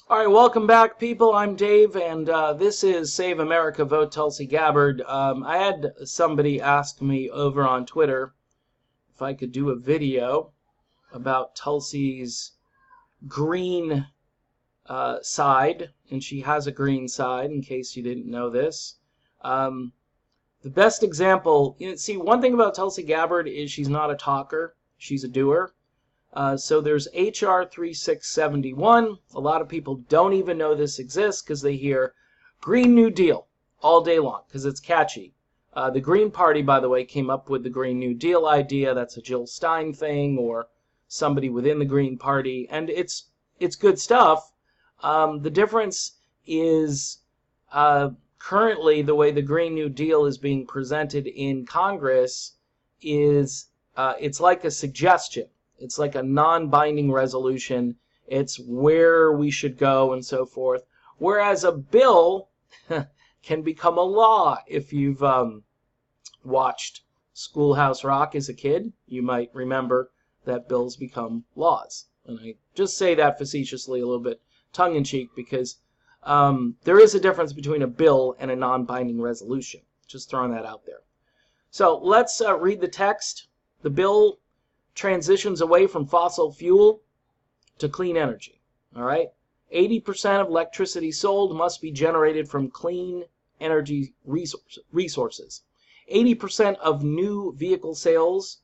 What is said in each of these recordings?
All right, welcome back, people. I'm Dave, and this is Save America, Vote Tulsi Gabbard. I had somebody ask me over on Twitter if I could do a video about Tulsi's green side, and she has a green side, in case you didn't know this. The best example, see, one thing about Tulsi Gabbard is she's not a talker, she's a doer. So there's HR 3671. A lot of people don't even know this exists because they hear Green New Deal all day long because it's catchy. The Green Party, by the way, came up with the Green New Deal idea. That's a Jill Stein thing or somebody within the Green Party, and it's good stuff. The difference is currently the way the Green New Deal is being presented in Congress is it's like a suggestion. It's like a non-binding resolution. It's where we should go and so forth. Whereas a bill can become a law. If you've watched Schoolhouse Rock as a kid, you might remember that bills become laws. And I just say that facetiously, a little bit tongue-in-cheek, because there is a difference between a bill and a non-binding resolution. Just throwing that out there. So let's read the text. The bill transitions away from fossil fuel to clean energy. All right? 80% of electricity sold must be generated from clean energy resources. 80% of new vehicle sales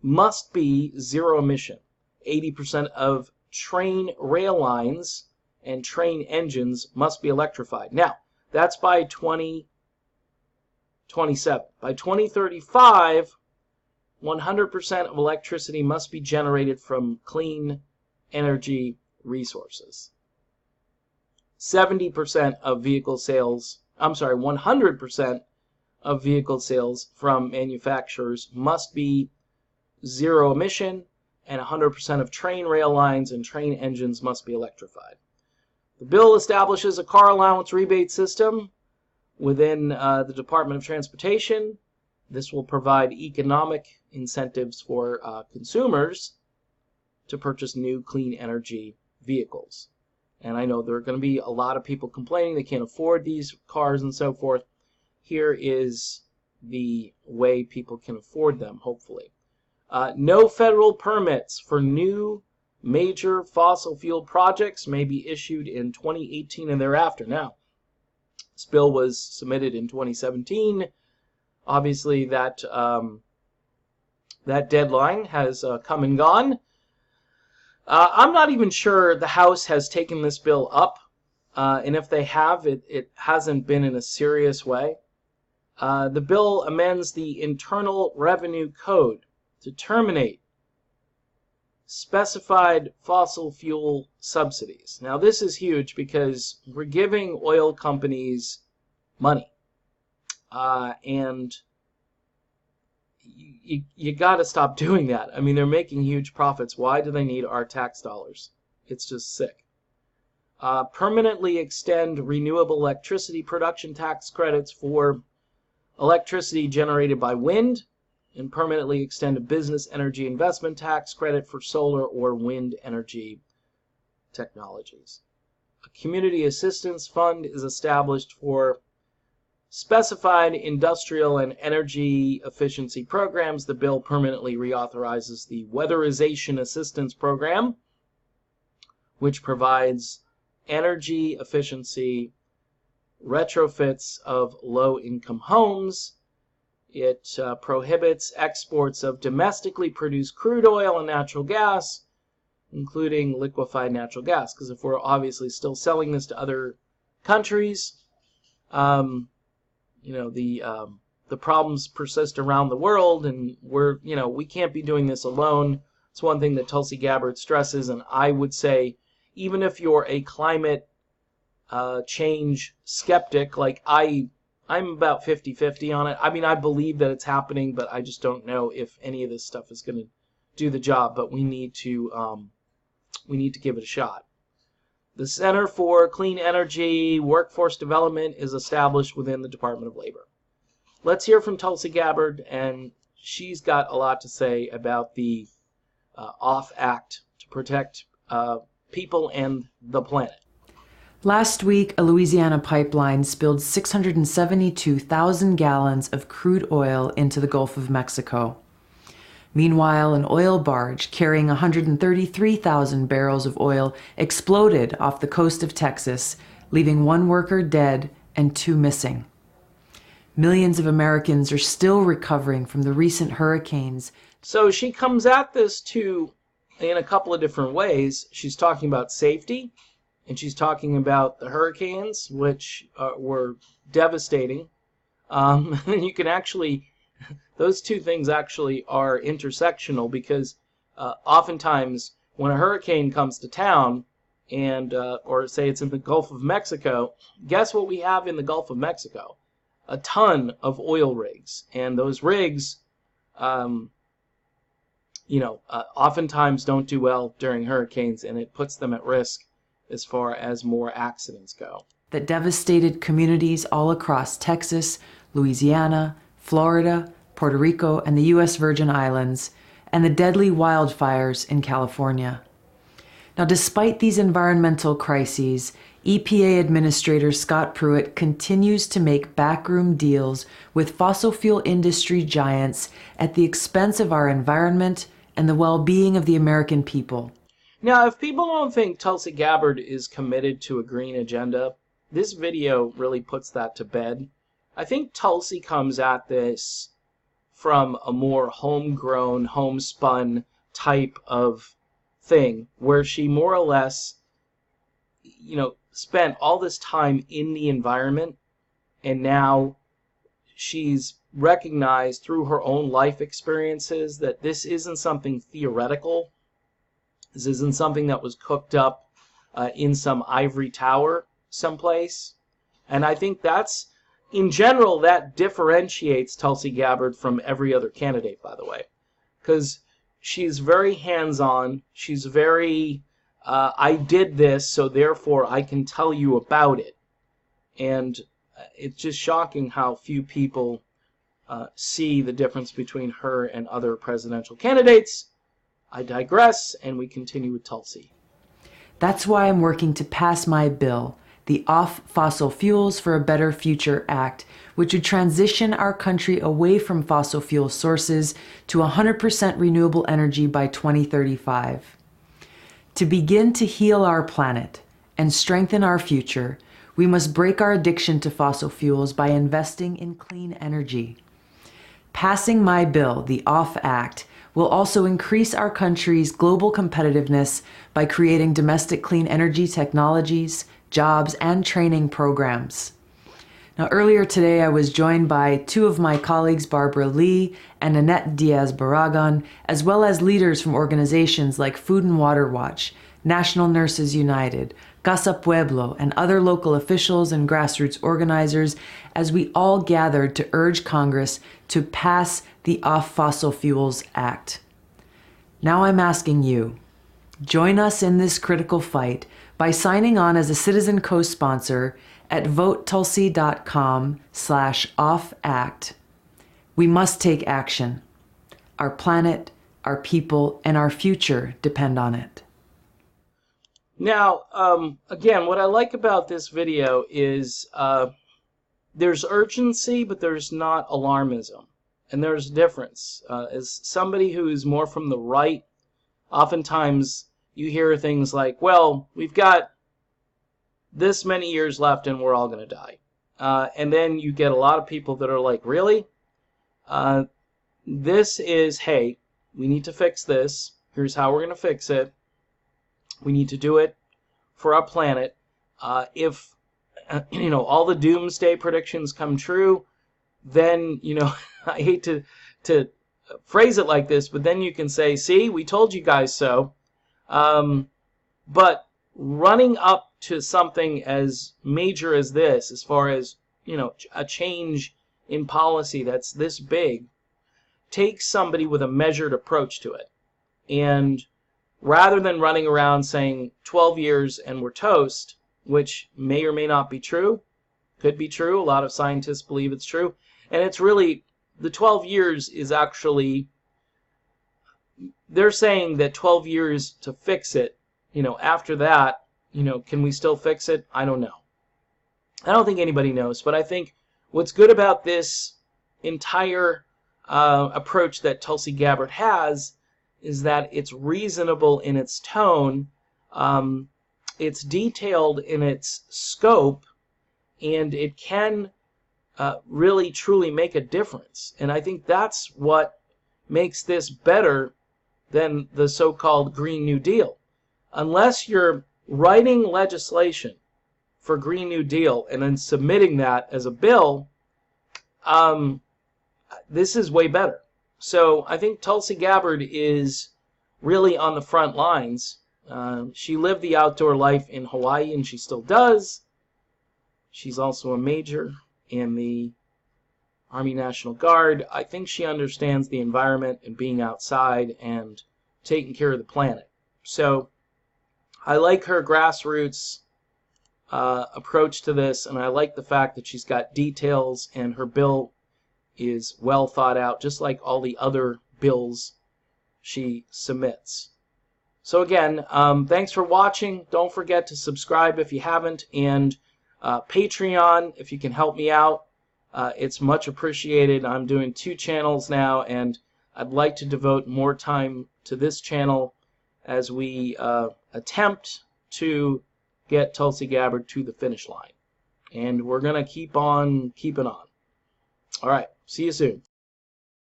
must be zero emission. 80% of train rail lines and train engines must be electrified. Now, that's by 2027. By 2035, 100% of electricity must be generated from clean energy resources. 70% of vehicle sales, 100% of vehicle sales from manufacturers must be zero emission, and 100% of train rail lines and train engines must be electrified. The bill establishes a car allowance rebate system within the Department of Transportation. This will provide economic incentives for consumers to purchase new clean energy vehicles. And I know there are going to be a lot of people complaining they can't afford these cars and so forth. Here is the way people can afford them, hopefully. No federal permits for new major fossil fuel projects may be issued in 2018 and thereafter. Now, this bill was submitted in 2017. Obviously, that deadline has come and gone. I'm not even sure the House has taken this bill up, and if they have, it hasn't been in a serious way. The bill amends the Internal Revenue Code to terminate specified fossil fuel subsidies. Now, this is huge because we're giving oil companies money. And you got to stop doing that. I mean, they're making huge profits. Why do they need our tax dollars? It's just sick. Permanently extend renewable electricity production tax credits for electricity generated by wind, and permanently extend a business energy investment tax credit for solar or wind energy technologies. A community assistance fund is established for specified industrial and energy efficiency programs. The bill permanently reauthorizes the Weatherization Assistance Program, which provides energy efficiency retrofits of low-income homes. It prohibits exports of domestically produced crude oil and natural gas, including liquefied natural gas, because if we're obviously still selling this to other countries, the problems persist around the world, and we can't be doing this alone. It's one thing that Tulsi Gabbard stresses, and I would say, even if you're a climate change skeptic, like I'm about 50-50 on it. I mean, I believe that it's happening, but I just don't know if any of this stuff is going to do the job. But we need to give it a shot. The Center for Clean Energy Workforce Development is established within the Department of Labor. Let's hear from Tulsi Gabbard, and she's got a lot to say about the OFF Act to protect people and the planet. Last week, a Louisiana pipeline spilled 672,000 gallons of crude oil into the Gulf of Mexico. Meanwhile, an oil barge carrying 133,000 barrels of oil exploded off the coast of Texas, leaving one worker dead and two missing. Millions of Americans are still recovering from the recent hurricanes. So she comes at this in a couple of different ways. She's talking about safety, and she's talking about the hurricanes, which were devastating. And you can actually, those two things actually are intersectional, because oftentimes when a hurricane comes to town, and or say it's in the Gulf of Mexico, guess what we have in the Gulf of Mexico? A ton of oil rigs, and those rigs, oftentimes don't do well during hurricanes, and it puts them at risk as far as more accidents go. That devastated communities all across Texas, Louisiana, Florida, Puerto Rico, and the U.S. Virgin Islands, and the deadly wildfires in California. Now, despite these environmental crises, EPA Administrator Scott Pruitt continues to make backroom deals with fossil fuel industry giants at the expense of our environment and the well-being of the American people. Now, if people don't think Tulsi Gabbard is committed to a green agenda, this video really puts that to bed. I think Tulsi comes at this from a more homegrown, homespun type of thing, where she more or less, spent all this time in the environment, and now she's recognized through her own life experiences that this isn't something theoretical. This isn't something that was cooked up in some ivory tower someplace. And I think that's, in general, that differentiates Tulsi Gabbard from every other candidate, by the way. Because she's very hands-on. She's very, I did this, so therefore I can tell you about it. And it's just shocking how few people see the difference between her and other presidential candidates. I digress, and we continue with Tulsi. That's why I'm working to pass my bill, the Off Fossil Fuels for a Better Future Act, which would transition our country away from fossil fuel sources to 100% renewable energy by 2035. To begin to heal our planet and strengthen our future, we must break our addiction to fossil fuels by investing in clean energy. Passing my bill, the OFF Act, will also increase our country's global competitiveness by creating domestic clean energy technologies, jobs, and training programs. Now, earlier today, I was joined by two of my colleagues, Barbara Lee and Annette Diaz-Barragan, as well as leaders from organizations like Food and Water Watch, National Nurses United, Casa Pueblo, and other local officials and grassroots organizers, as we all gathered to urge Congress to pass the Off Fossil Fuels Act. Now I'm asking you, join us in this critical fight by signing on as a citizen co-sponsor at votetulsi.com/offact. We must take action. Our planet, our people, and our future depend on it. Now, again, what I like about this video is there's urgency, but there's not alarmism. And there's a difference. As somebody who's more from the right, oftentimes you hear things like, well, we've got this many years left and we're all going to die. And then you get a lot of people that are like, really? This is, hey, we need to fix this. Here's how we're going to fix it. We need to do it for our planet. If all the doomsday predictions come true, then, I hate to phrase it like this, but then you can say, see, we told you guys so. But running up to something as major as this, as far as, a change in policy that's this big, takes somebody with a measured approach to it. And rather than running around saying 12 years and we're toast, which may or may not be true, could be true, a lot of scientists believe it's true, and it's really, the 12 years is actually, they're saying that 12 years to fix it, after that, can we still fix it? I don't know. I don't think anybody knows, but I think what's good about this entire approach that Tulsi Gabbard has is that it's reasonable in its tone, it's detailed in its scope, and it can really truly make a difference. And I think that's what makes this better than the so-called Green New Deal. Unless you're writing legislation for Green New Deal and then submitting that as a bill, this is way better. So I think Tulsi Gabbard is really on the front lines. She lived the outdoor life in Hawaii, and she still does. She's also a major in the Army National Guard. I think she understands the environment and being outside and taking care of the planet. So I like her grassroots approach to this, and I like the fact that she's got details and her bill is well thought out, just like all the other bills she submits. So again, thanks for watching. Don't forget to subscribe if you haven't, and Patreon, if you can help me out. It's much appreciated. I'm doing 2 channels now, and I'd like to devote more time to this channel as we attempt to get Tulsi Gabbard to the finish line. And we're going to keep on keeping on. All right, see you soon.